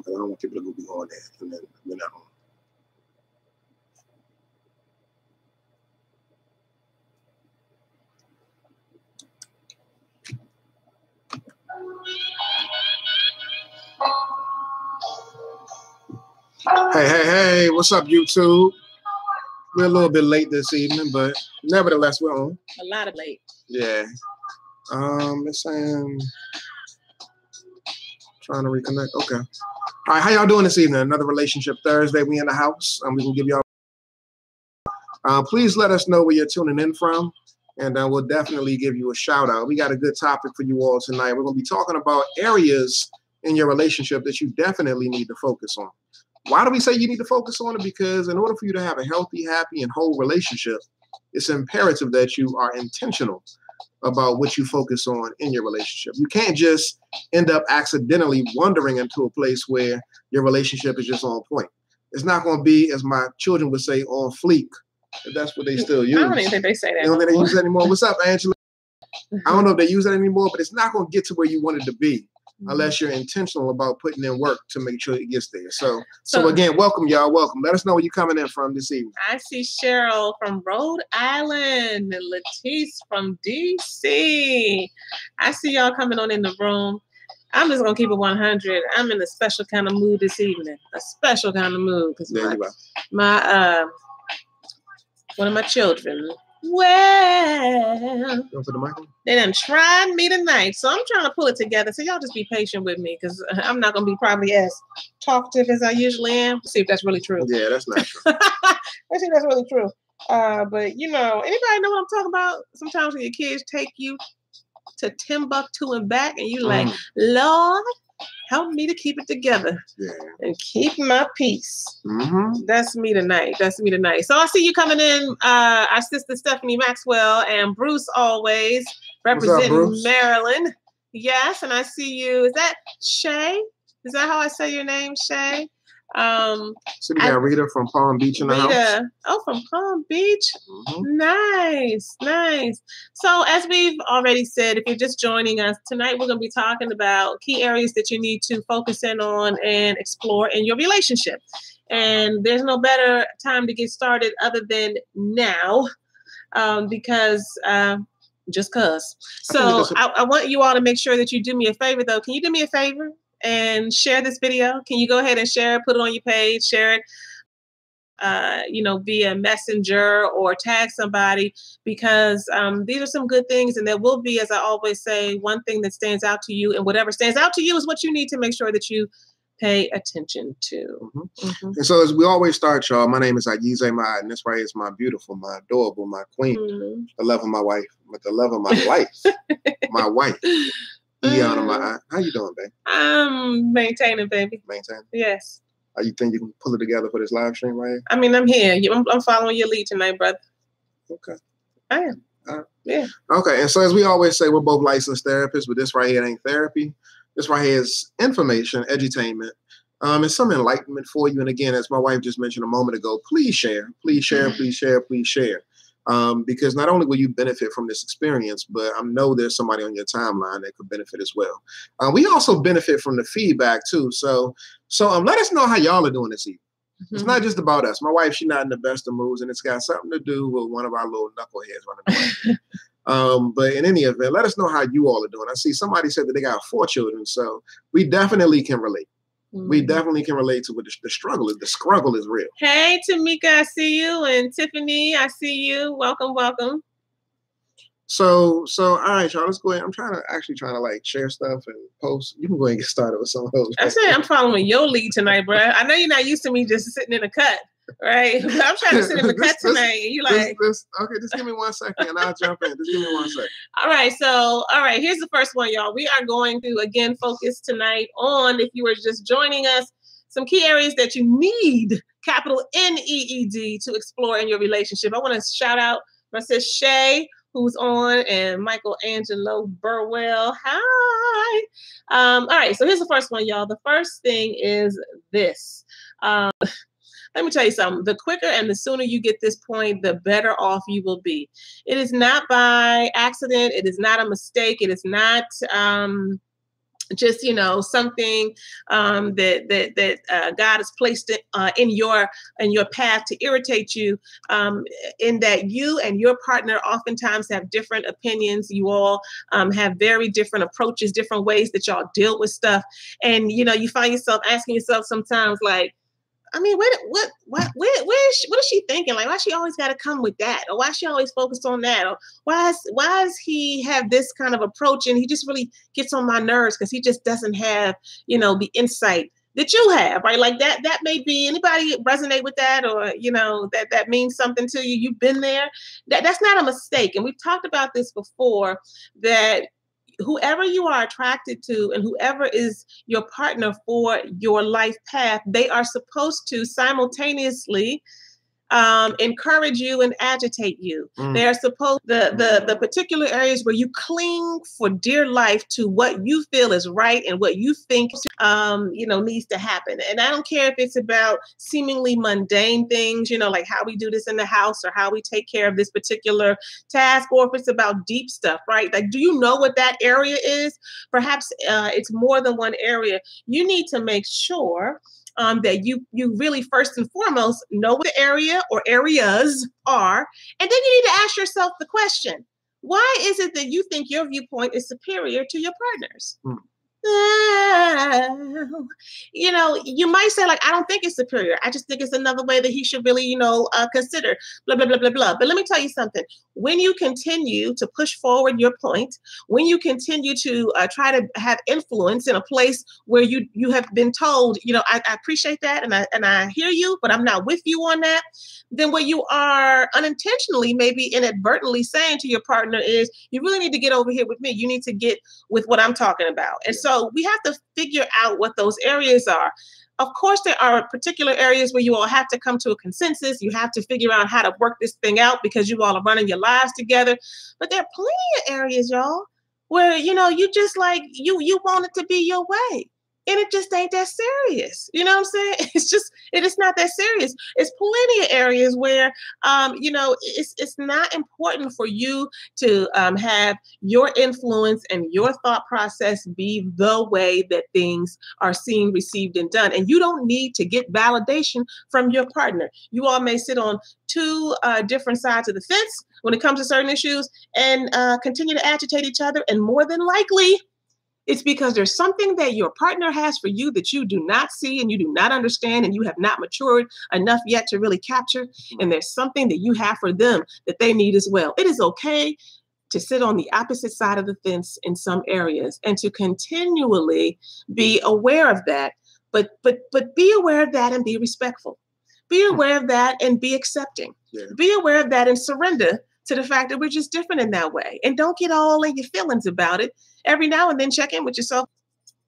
because I don't want people to go be on there and then we're not on. Hey, what's up, YouTube? We're a little bit late this evening, but nevertheless, we're on. A lot of late. Yeah. It's saying, trying to reconnect. Okay. All right, how y'all doing this evening? Another Relationship Thursday. We in the house. We can give y'all. Please let us know where you're tuning in from, and we'll definitely give you a shout out. We got a good topic for you all tonight. We're going to be talking about areas in your relationship that you definitely need to focus on. Why do we say you need to focus on it? Because in order for you to have a healthy, happy, and whole relationship, it's imperative that you are intentional about what you focus on in your relationship. You can't just end up accidentally wandering into a place where your relationship is just on point. It's not going to be, as my children would say, on fleek. If that's what they still use. I don't even think they say that. You don't think they use that anymore? What's up, Angela? I don't know if they use that anymore, but it's not going to get to where you want it to be unless you're intentional about putting in work to make sure it gets there. So again, welcome, y'all. Welcome. Let us know where you're coming in from this evening. I see Cheryl from Rhode Island and Letice from DC. I see y'all coming on in the room. I'm just going to keep it 100. I'm in a special kind of mood this evening. A special kind of mood. Because one of my children, they done tried me tonight. So I'm trying to pull it together. So y'all just be patient with me because I'm not going to be probably as talkative as I usually am. See if that's really true. Yeah, that's not true. Let's see if that's really true. But, you know, anybody know what I'm talking about? Sometimes when your kids take you to Timbuktu and back and you're like, Lord, help me to keep it together and keep my peace. That's me tonight. That's me tonight. So I see you coming in, our sister Stephanie Maxwell and Bruce always representing Maryland. Yes, and I see you. Is that Shay? Is that how I say your name, Shay? So we got Rita from Palm Beach in the house. Oh, from Palm Beach. Nice. So as we've already said, if you're just joining us tonight, we're going to be talking about key areas that you need to focus in on and explore in your relationship. And there's no better time to get started other than now, because just cause. So I want you all to make sure that you do me a favor, though. Can you do me a favor and share this video? Can you go ahead and share it, put it on your page, share it, via Messenger or tag somebody, because these are some good things. And there will be, as I always say, one thing that stands out to you, and whatever stands out to you is what you need to make sure that you pay attention to. And so as we always start, y'all, my name is Ayize Ma, and this right is my beautiful, my adorable, my queen, the love of my wife, but the love of my life, my wife. How you doing, babe? I'm maintaining, baby. Maintaining? Yes. You think you can pull it together for this live stream right here? I mean, I'm here. I'm following your lead tonight, brother. Okay. I am. Yeah. Okay, and so as we always say, we're both licensed therapists, but this right here ain't therapy. This right here is information, edutainment, and some enlightenment for you. And again, as my wife just mentioned a moment ago, please share, please share, please share, please share. Because not only will you benefit from this experience, but I know there's somebody on your timeline that could benefit as well. We also benefit from the feedback too. So let us know how y'all are doing this evening. It's not just about us. My wife, she's not in the best of moods, and it's got something to do with one of our little knuckleheads running around. But in any event, let us know how you all are doing. I see somebody said that they got 4 children, so we definitely can relate. We definitely can relate to what the struggle is. The struggle is real. Hey, Tamika, I see you. And Tiffany, I see you. Welcome, welcome. So all right, y'all, let's go ahead. I'm trying to like share stuff and post. You can go ahead and get started with some of those. I said I'm following your lead tonight, bro. I know you're not used to me just sitting in a cut, right? But I'm trying to sit in the cut tonight, and you like, okay, just give me 1 second, and I'll jump in. Just give me 1 second. All right, here's the first one, y'all. We are going to again focus tonight on, if you were just joining us, some key areas that you need, capital NEED, to explore in your relationship. I want to shout out my sis Shay, who's on, and Michelangelo Burwell. Hi. All right, so here's the first one, y'all. The first thing is this. Let me tell you something. The quicker and the sooner you get this point, the better off you will be. It is not by accident. It is not a mistake. It is not just, you know, something that God has placed in your path to irritate you, in that you and your partner oftentimes have different opinions. You all have very different approaches, different ways that y'all deal with stuff. And, you know, you find yourself asking yourself sometimes, like, I mean, what is she thinking? Like, why she always got to come with that? Or why she always focused on that? Or why does he have this kind of approach? And he just really gets on my nerves because he just doesn't have, you know, the insight that you have, right? Like that may be, anybody resonate with that, or, you know, that means something to you. You've been there. That's not a mistake. And we've talked about this before, that whoever you are attracted to and whoever is your partner for your life path, they are supposed to simultaneously encourage you and agitate you. They're supposed, the particular areas where you cling for dear life to what you feel is right and what you think you know, needs to happen. And I don't care if it's about seemingly mundane things, you know, like how we do this in the house or how we take care of this particular task, or if it's about deep stuff, right? Like, do you know what that area is? Perhaps it's more than one area. You need to make sure that you really first and foremost know what the area or areas are. And then you need to ask yourself the question, why is it that you think your viewpoint is superior to your partner's? You know, you might say, like, I don't think it's superior. I just think it's another way that he should really, you know, consider, blah, blah, blah, blah, blah. But let me tell you something. When you continue to push forward your point, when you continue to try to have influence in a place where you have been told, you know, I appreciate that and I hear you, but I'm not with you on that, then what you are unintentionally, maybe inadvertently saying to your partner is, you really need to get over here with me. You need to get with what I'm talking about. And so we have to figure out what those areas are. Of course, there are particular areas where you all have to come to a consensus. You have to figure out how to work this thing out because you all are running your lives together. But there are plenty of areas, y'all, where, you know, you just like, you want it to be your way. And it just ain't that serious. You know what I'm saying? It is not that serious. It's plenty of areas where, you know, it's not important for you to have your influence and your thought process be the way that things are seen, received, and done. And you don't need to get validation from your partner. You all may sit on two different sides of the fence when it comes to certain issues and continue to agitate each other. And more than likely, it's because there's something that your partner has for you that you do not see and you do not understand and you have not matured enough yet to really capture. And there's something that you have for them that they need as well. It is okay to sit on the opposite side of the fence in some areas and to continually be aware of that. But be aware of that and be respectful. Be aware of that and be accepting. Yeah. Be aware of that and surrender to the fact that we're just different in that way. And don't get all in your feelings about it. Every now and then check in with yourself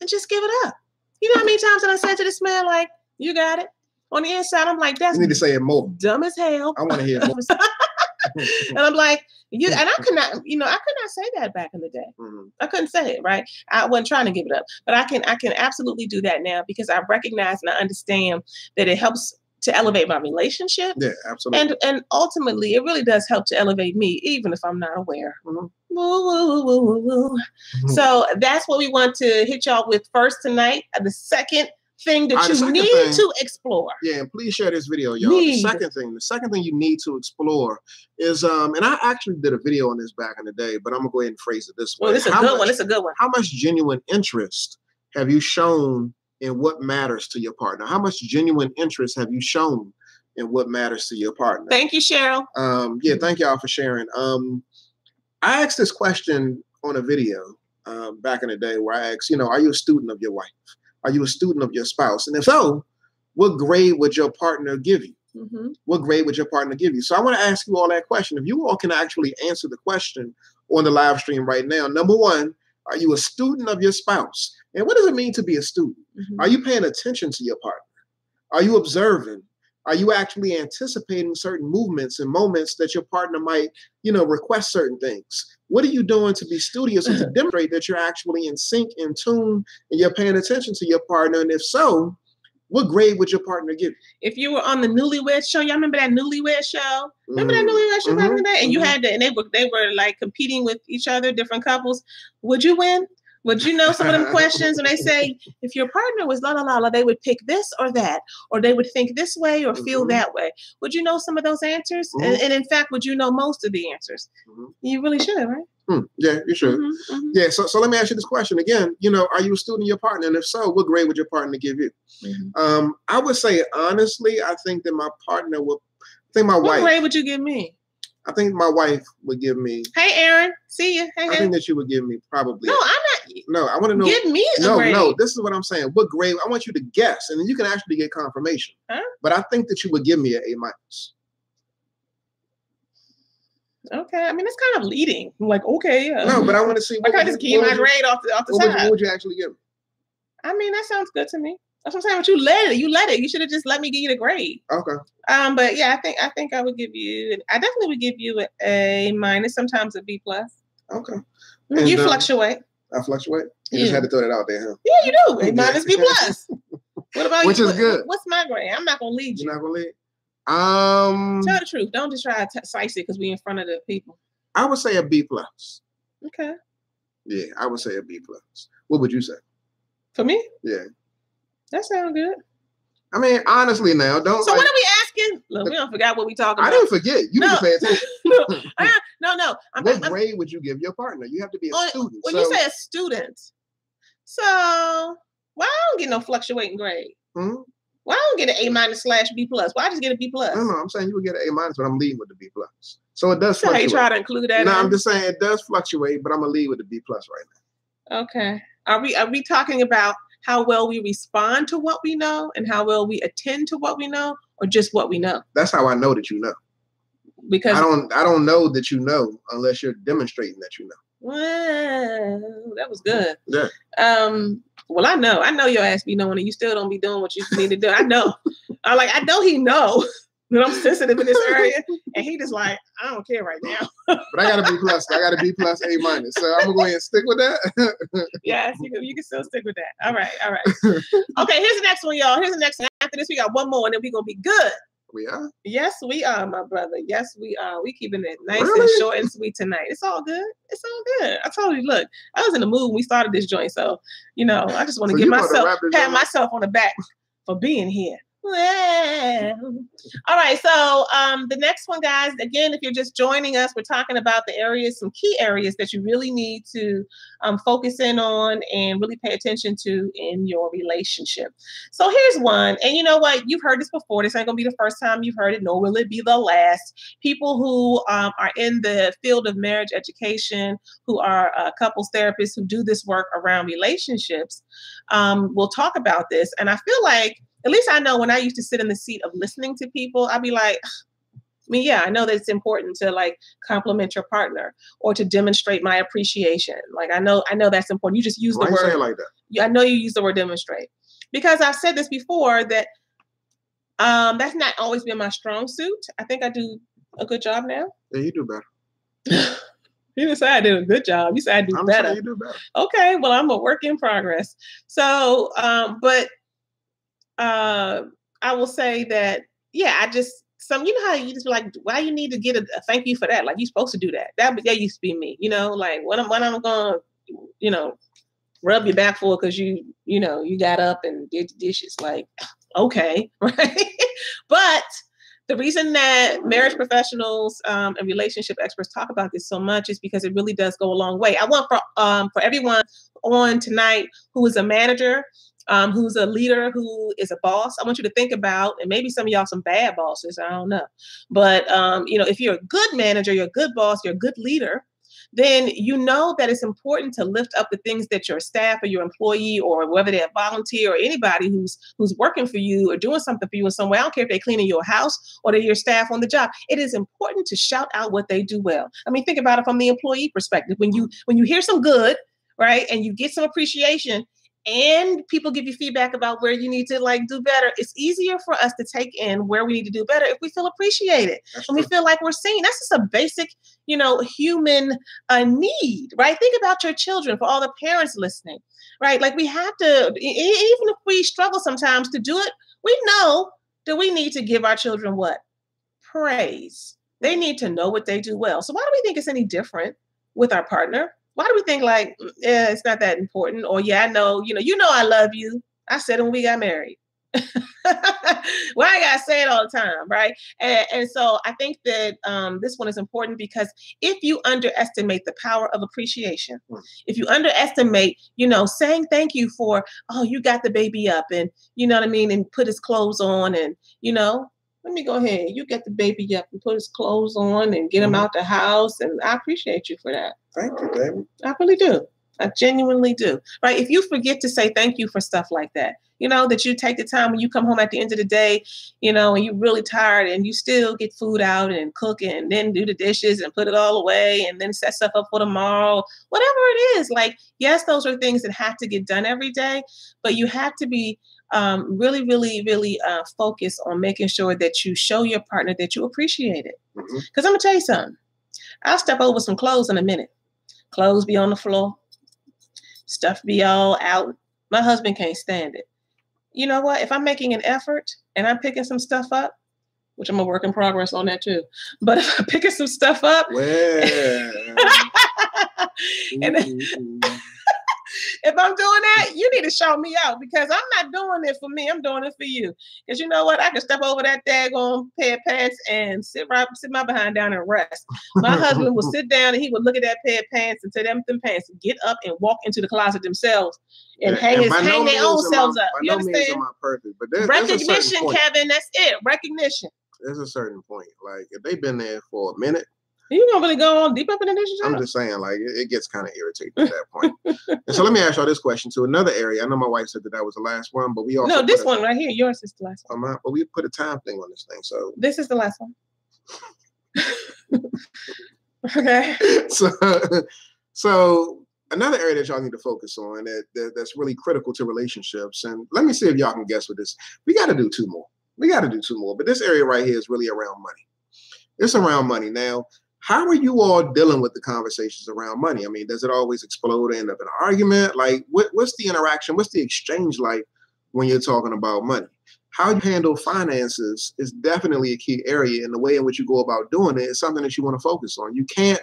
and just give it up. You know how many times I said to this man, like, you got it? On the inside, I'm like, that's, you need to say it more. Dumb as hell. I want to hear it more. And I'm like, and I could not say that back in the day. Mm-hmm. I couldn't say it, right? I wasn't trying to give it up. But I can absolutely do that now because I recognize and I understand that it helps to elevate my relationship. Yeah, absolutely. And ultimately, it really does help to elevate me, even if I'm not aware. Mm-hmm. Woo, woo, woo, woo, woo. Mm-hmm. So that's what we want to hit y'all with first tonight. The second thing that you need to explore. Yeah, and please share this video, y'all. The second thing you need to explore is, and I actually did a video on this back in the day, but I'm gonna go ahead and phrase it this way. Well, it's a good one. It's a good one. How much genuine interest have you shown in what matters to your partner? How much genuine interest have you shown in what matters to your partner? Thank you, Cheryl. Yeah, thank y'all for sharing. I asked this question on a video back in the day where I asked, are you a student of your wife? Are you a student of your spouse? And if so, what grade would your partner give you? Mm-hmm. What grade would your partner give you? So I want to ask you all that question. If you all can actually answer the question on the live stream right now. Number one, are you a student of your spouse? And what does it mean to be a student? Mm-hmm. Are you paying attention to your partner? Are you observing? Are you actually anticipating certain movements and moments that your partner might, request certain things? What are you doing to be studious and to demonstrate that you're actually in sync, in tune, and you're paying attention to your partner? And if so, what grade would your partner give you? If you were on the Newlywed Show, y'all remember that Newlywed Show? Remember that Newlywed Show back in the day? And you had to, and they were like competing with each other, different couples. Would you win? Would you know some of them questions when they say, if your partner was la la la la, they would pick this or that, or they would think this way or feel that way? Would you know some of those answers? And in fact, would you know most of the answers? You really should, right? Yeah, you should. Yeah. So let me ask you this question again. Are you a student of your partner? And if so, what grade would your partner give you? I would say honestly, I think that my partner would. I think my wife. What grade would you give me? I think my wife would give me. Hey, Aaron, see you. Hey, I think that she would give me probably. No, I'm not. No, I want to know. Give me a grade. No. This is what I'm saying. What grade? I want you to guess, and then you can actually get confirmation. Huh? But I think that you would give me an A-. Okay, I mean that's kind of leading. I'm like, okay, yeah. No, but I want to see. I can't just give my grade off the side. What would you actually give me? I mean, that sounds good to me. That's what I'm saying. But you let it. You should have just let me give you the grade. Okay. But yeah, I think I would give you. I definitely would give you an A-, sometimes a B+. Okay. And you fluctuate. I fluctuate. You just had to throw that out there, huh? Yeah, you do. A-, B+. What about Which you? is good. What's my grade? I'm not gonna lead you. You're not gonna lead. Tell the truth. Don't just try to slice it because we're in front of the people. I would say a B+. Okay. Yeah, I would say a B+. What would you say? For me? Yeah. That sounds good. I mean, honestly, now don't. So what are we asking? Look, we don't forget what we talking about. I didn't forget. You need to pay attention. No. What grade would you give your partner? You have to be a student. When you say a student, so why I don't get no fluctuating grade? Why I don't get an A-/B+? Why I just get a B+? No, I'm saying you would get an A-, but I'm leading with the B+. So it does fluctuate. So you try to include that? No, I'm just saying it does fluctuate, but I'm gonna lead with the B+ right now. Okay. Are we talking about how well we respond to what we know and how well we attend to what we know, or just what we know? That's how I know that you know. Because I don't know that you know unless you're demonstrating that you know. Well, that was good. Yeah. Well, I know your ass be knowing, and you still don't be doing what you need to do. I know. I know he know that I'm sensitive in this area, and he just like, I don't care right now. But I got a B+. I got a B+, A-. So I'm gonna go ahead and stick with that. Yes, you can still stick with that. All right. Okay, here's the next one, y'all. Here's the next one. After this, we got one more, and then we're gonna be good. We are? Yes, we are, my brother. Yes, we are. We keeping it nice really? and short and sweet tonight. It's all good. It's all good. I told you, look, I was in the mood when we started this joint. So, I just want to pat myself on the back for being here. Well. All right. So the next one, guys, again, if you're just joining us, we're talking about some key areas that you really need to focus in on and really pay attention to in your relationship. So here's one. And you know what? You've heard this before. This ain't going to be the first time you've heard it, nor will it be the last. People who are in the field of marriage education, who are couples therapists who do this work around relationships, will talk about this. And I feel like, at least I know when I used to sit in the seat of listening to people, I'd be like, I know that it's important to like compliment your partner or to demonstrate my appreciation. Like I know that's important. You just use the word. Say it like that? I know you use the word demonstrate because I've said this before that that's not always been my strong suit. I think I do a good job now. Yeah, you do better. You didn't say I did a good job. You said I do better. Saying you do better. Okay, well I'm a work in progress. So, I will say that, you know how you just be like, why you need to get a thank you for that? Like you're supposed to do that. That used to be me, like when I'm going to, rub your back for because you got up and did the dishes. Like, okay. Right. But the reason that marriage professionals and relationship experts talk about this so much is because it really does go a long way. I want for everyone on tonight who is a manager, who's a leader, who is a boss, I want you to think about, and maybe some of y'all some bad bosses, I don't know. But, if you're a good manager, you're a good boss, you're a good leader, then you know that it's important to lift up the things that your staff or your employee or whether they're a volunteer or anybody who's working for you or doing something for you in some way. I don't care if they're cleaning your house or they're your staff on the job. It is important to shout out what they do well. I mean, think about it from the employee perspective. When you hear some good, right, and you get some appreciation, and people give you feedback about where you need to do better, it's easier for us to take in where we need to do better if we feel appreciated and we feel like we're seen. That's just a basic, human need, right? Think about your children, for all the parents listening, right? Like we have to, even if we struggle sometimes to do it, we know that we need to give our children what? Praise. They need to know what they do well. So why do we think it's any different with our partner? Why do we think like, yeah, it's not that important? Or yeah, I know, I love you. I said it when we got married. Well, I gotta say it all the time, right? And so I think that this one is important because if you underestimate the power of appreciation, if you underestimate, saying thank you for, oh, you got the baby up and you know what I mean, and put his clothes on and let me go ahead. You get the baby up and put his clothes on and get him out the house, and I appreciate you for that. Thank you, baby. I really do. I genuinely do. Right? If you forget to say thank you for stuff like that, that you take the time when you come home at the end of the day, and you're really tired and you still get food out and cook and then do the dishes and put it all away and then set stuff up for tomorrow, whatever it is. Like, yes, those are things that have to get done every day, but you have to be really, really, really focus on making sure that you show your partner that you appreciate it. Because I'm going to tell you something. I'll step over some clothes in a minute. Clothes be on the floor. Stuff be all out. My husband can't stand it. You know what? If I'm making an effort and I'm picking some stuff up, which I'm a work in progress on that too, but if I'm picking some stuff up, if I'm doing that, you need to show me out because I'm not doing it for me. I'm doing it for you. Because you know what? I can step over that daggone pair of pants and sit my behind down and rest. My husband would sit down and he would look at that pair of pants and say, them pants, get up and walk into the closet themselves and hang their own selves up. You understand? Perfect, but recognition, Kevin, that's it. Recognition. There's a certain point. Like if they've been there for a minute, you don't really go on deep up in the relationship. I'm just saying, like, it gets kind of irritating at that point. And so let me ask y'all this question too. Another area. I know my wife said that was the last one, but we also this one right here. Yours is the last one. But we put a time thing on this thing, so this is the last one. Okay. So another area that y'all need to focus on that's really critical to relationships, and let me see if y'all can guess what this. We got to do two more. But this area right here is really around money. It's around money now. How are you all dealing with the conversations around money? I mean, does it always explode and end up in an argument? Like, what's the interaction? What's the exchange like when you're talking about money? How you handle finances is definitely a key area, and the way in which you go about doing it is something that you want to focus on. You can't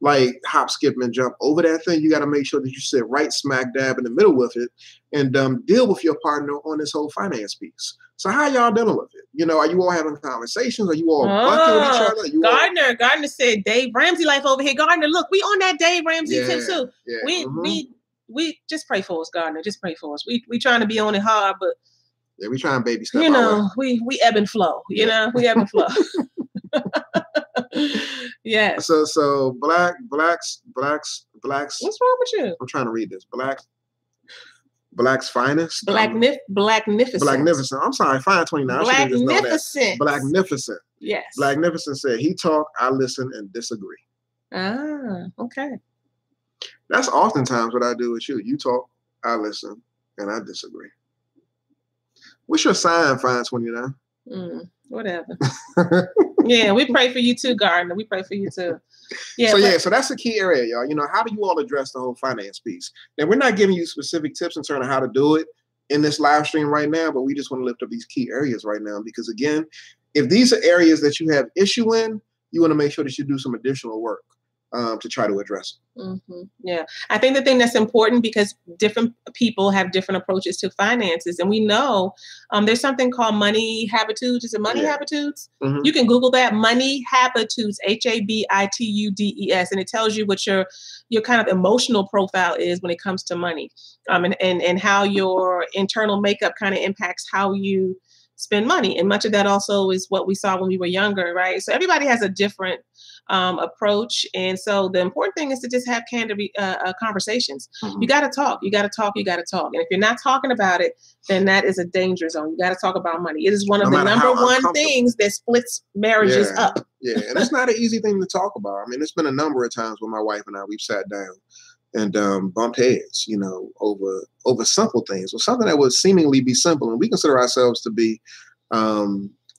like hop, skip, and jump over that thing. You got to make sure that you sit right smack dab in the middle with it and deal with your partner on this whole finance piece. So how y'all dealing with it? Are you all having conversations? Are you all bucking with each other? Gardner said Dave Ramsey life over here. Gardner, look, we on that Dave Ramsey tip too. Yeah. We just pray for us, Gardner. Just pray for us. We trying to be on it hard, but we trying to baby step. We ebb and flow. We ebb and flow. Yeah. So blacks. What's wrong with you? I'm trying to read this. Black's finest. Blacknificent. I'm sorry, fine 29. Blacknificent. Blacknificent. Yes. Blacknificent said he talk, I listen and disagree. Ah, okay. That's oftentimes what I do with you. You talk, I listen, and I disagree. What's your sign, fine 29? Whatever. Yeah, we pray for you too, Gardner. We pray for you too. Yeah. So that's a key area, y'all. How do you all address the whole finance piece? Now, we're not giving you specific tips in terms of how to do it in this live stream right now, but we just want to lift up these key areas right now because, again, if these are areas that you have issue in, you want to make sure that you do some additional work to try to address it. Mm-hmm. Yeah, I think the thing that's important because different people have different approaches to finances, and we know there's something called money habitudes. Is it money habitudes? Mm-hmm. You can Google that, money habitudes, HABITUDES, and it tells you what your kind of emotional profile is when it comes to money, and how your internal makeup kind of impacts how you spend money. And much of that also is what we saw when we were younger, right? So everybody has a different approach. And so the important thing is to just have candid conversations. Mm-hmm. You got to talk. And if you're not talking about it, then that is a danger zone. You got to talk about money. It is one of the number one things that splits marriages up. Yeah. And it's not an easy thing to talk about. I mean, it's been a number of times when my wife and I, we've sat down and bumped heads, over simple things or something that would seemingly be simple. And we consider ourselves to be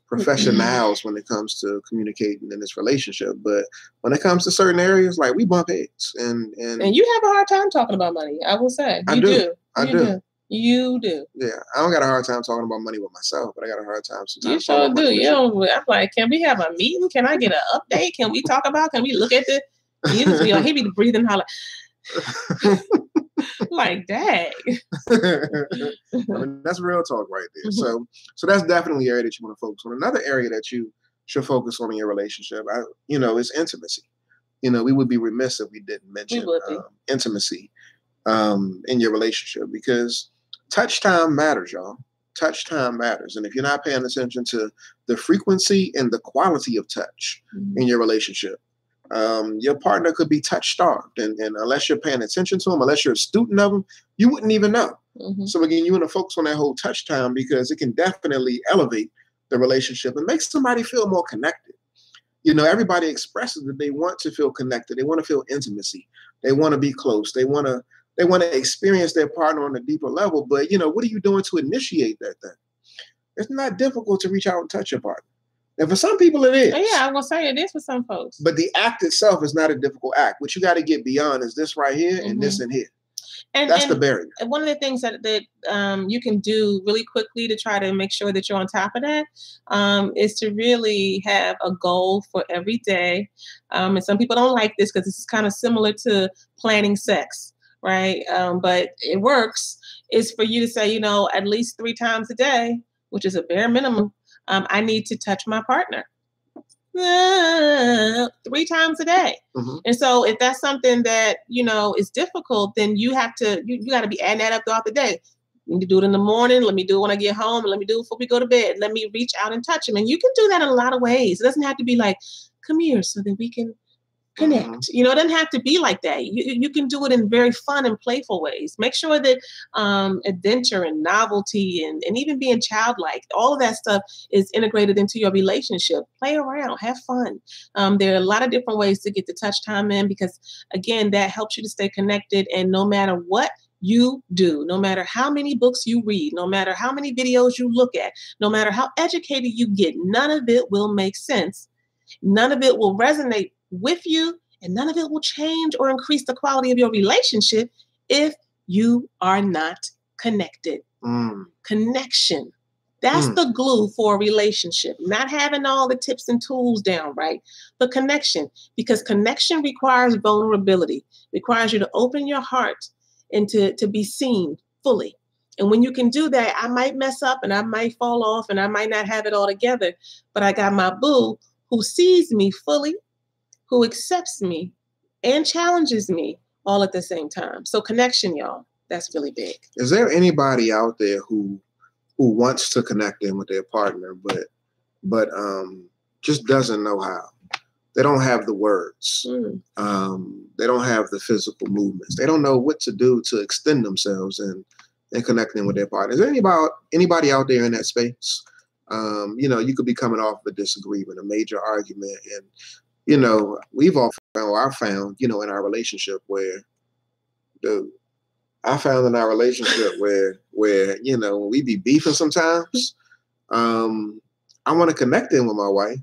professionals when it comes to communicating in this relationship. But when it comes to certain areas, like we bump heads. And you have a hard time talking about money, I will say. I do. You do. Yeah. I don't got a hard time talking about money with myself, but I got a hard time sometimes. You sure do. I'm like, can we have a meeting? Can I get an update? Can we talk about, can we look at the, he be breathing, holler. Like that. I mean, that's real talk right there. So that's definitely an area that you want to focus on. Another area that you should focus on in your relationship, is intimacy. We would be remiss if we didn't mention intimacy in your relationship, because touch time matters, y'all. Touch time matters. And if you're not paying attention to the frequency and the quality of touch in your relationship, your partner could be touch starved. And unless you're paying attention to them, unless you're a student of them, you wouldn't even know. So again, you want to focus on that whole touch time, because it can definitely elevate the relationship and make somebody feel more connected. Everybody expresses that they want to feel connected. They want to feel intimacy. They want to be close. They want to experience their partner on a deeper level. But, what are you doing to initiate that thing? It's not difficult to reach out and touch your partner. And for some people, it is. Yeah, I'm going to say it is for some folks. But the act itself is not a difficult act. What you got to get beyond is this right here and this and here. And that's the barrier. One of the things that you can do really quickly to try to make sure that you're on top of that is to really have a goal for every day. And some people don't like this because this is kind of similar to planning sex, right? But it works. Is for you to say, at least 3 times a day, which is a bare minimum, I need to touch my partner 3 times a day. And so if that's something that, is difficult, then you have to, you got to be adding that up throughout the day. Let me do it in the morning. Let me do it when I get home. And let me do it before we go to bed. Let me reach out and touch him. And you can do that in a lot of ways. It doesn't have to be like, come here so that we can connect. It doesn't have to be like that. You can do it in very fun and playful ways. Make sure that adventure and novelty and even being childlike, all of that stuff is integrated into your relationship. Play around, have fun. There are a lot of different ways to get the touch time in, because again, that helps you to stay connected. And no matter what you do, no matter how many books you read, no matter how many videos you look at, no matter how educated you get, none of it will make sense. None of it will resonate with you, and none of it will change or increase the quality of your relationship if you are not connected. Connection. That's the glue for a relationship. Not having all the tips and tools down, right? But connection, because connection requires vulnerability, requires you to open your heart and to be seen fully. And when you can do that, I might mess up and I might fall off and I might not have it all together, but I got my boo who sees me fully, who accepts me and challenges me all at the same time. So connection, y'all, that's really big. Is there anybody out there who wants to connect in with their partner, but just doesn't know how? They don't have the words. They don't have the physical movements. They don't know what to do to extend themselves and connecting with their partner. Is there anybody out there in that space? You could be coming off of a disagreement, a major argument, and we've all found, in our relationship where when we be beefing sometimes, I want to connect in with my wife,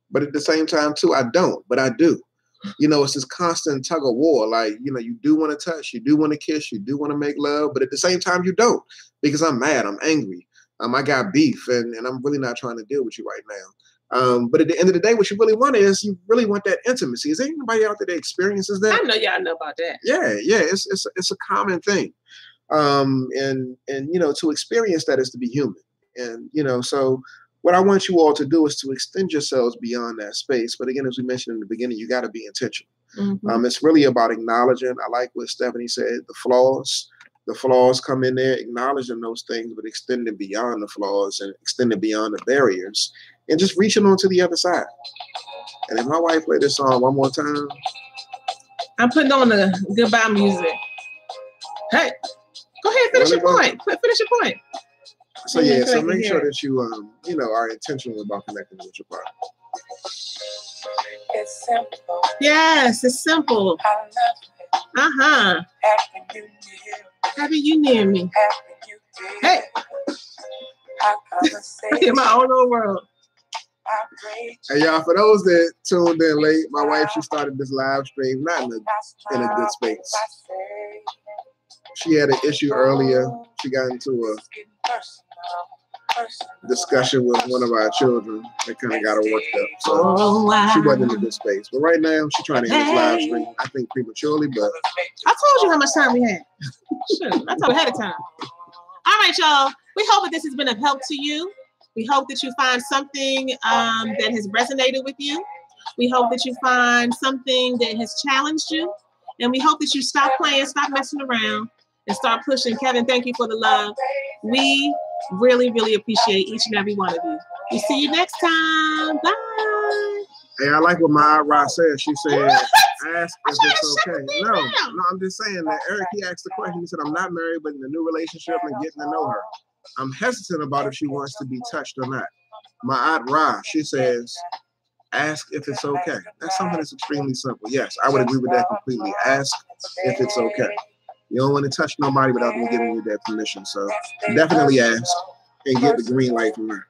but at the same time too, I don't, but I do. It's this constant tug of war. Like, you do want to touch, you do want to kiss, you do want to make love, but at the same time you don't, because I'm mad, I'm angry. I got beef and I'm really not trying to deal with you right now. But at the end of the day, what you really want is you really want that intimacy. Is there anybody out there that experiences that? I know y'all know about that. Yeah. It's a common thing. And to experience that is to be human. And, so what I want you all to do is to extend yourselves beyond that space. But again, as we mentioned in the beginning, you got to be intentional. It's really about acknowledging. I like what Stephanie said, the flaws. The flaws come in there, acknowledging those things, but extending beyond the flaws and extending beyond the barriers and just reaching on to the other side. And if my wife play this song one more time. I'm putting on the goodbye music. Hey, go ahead, finish your point. Finish your point. So so make sure that you are intentional about connecting with your partner. It's simple. Yes, it's simple. I love it. Having you near me. Hey. In my own little world. Hey y'all, for those that tuned in late, my wife, she started this live stream not in a good space. She had an issue earlier. She got into discussion with one of our children that kind of got her worked up. So wow. she wasn't in a good space. But right now, she's trying to end this live stream, I think prematurely, but I told you how much time we had. Shoot, I told you ahead of time. All right, y'all. We hope that this has been of help to you. We hope that you find something that has resonated with you. We hope that you find something that has challenged you. And we hope that you stop playing, stop messing around, and start pushing. Kevin, thank you for the love. We really, really appreciate each and every one of you. We'll see you next time. Bye. Hey, I like what my Ra said. She said, ask if it's okay. No, I'm just saying that Eric, he asked the question. He said, I'm not married, but in a new relationship and getting to know her. I'm hesitant about if she wants to be touched or not. My aunt Ra, she says, ask if it's okay. That's something that's extremely simple. Yes, I would agree with that completely. Ask if it's okay. You don't want to touch nobody without them giving you their permission. So definitely ask and get the green light from her.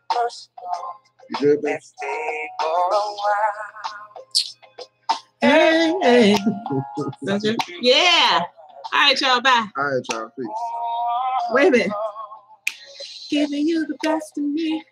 You good, man? Hey. Yeah. All right, y'all. Bye. All right, y'all. Peace. Wait a minute. Giving you the best of me.